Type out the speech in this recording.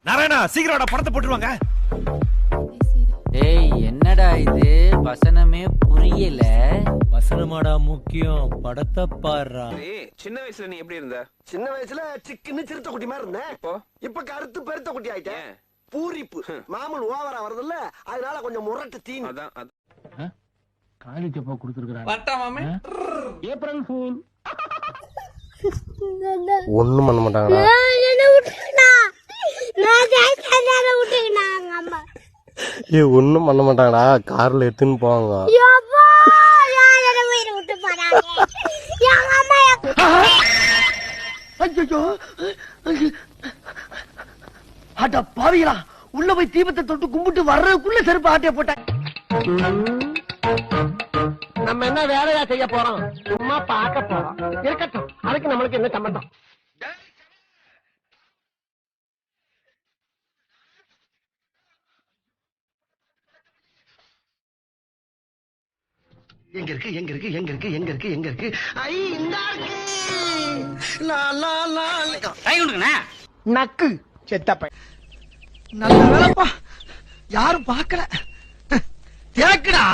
நாராயணா சீக்கிரம் படத்தை போட்டுருவாங்க. ஏய் என்னடா இது வசனமே புரியல. வசனமாடா முக்கியம், படத்தை பாடுறா. சின்ன வயசுல நீ எப்படி இருந்த? சின்ன வயசுல சிக்கன்னு சிறுத்த குட்டி மாதிரி இருந்தேன். இப்ப கருத்து பெருத்த குட்டி ஆயிட்டேன். பூரிப்பு மாமூல் ஓவரா வருதுல்ல, அதனால கொஞ்சம் முரட்டு தீனி. அதான் காலி சப்பா கொடுத்துருக்காங்க. பட்டா மாமே ஏப்ரல் ஃபூல். ஒண்ணும் பண்ண மாட்டாங்கடா. ஒண்ணும் பண்ண மாட்டாங்கடா, கார்ல எடுத்துன்னு போவாங்க. அட பாவிகளா, உள்ள போய் தீபத்தை தொட்டு கும்பிட்டு வர்றதுக்குள்ள செருப்பு ஆட்டைய போட்டேன். நம்ம என்ன வேலையா செய்ய போறோம்? சும்மா பார்க்க போறோம். இருக்கட்டும், அதுக்கு நம்மளுக்கு என்ன சம்பந்தம்? எங்க இருக்கு எங்க இருக்கு எங்க இருக்கு எங்க இருக்கு எங்க இருக்கு? ஐ இந்தா இருக்கு. லா லா லா. கை கொடுங்கண்ணா. நக்கு செத்தப்ப. நல்ல வேலைப்பா, யாரும் பார்க்கல. தேக்குடா.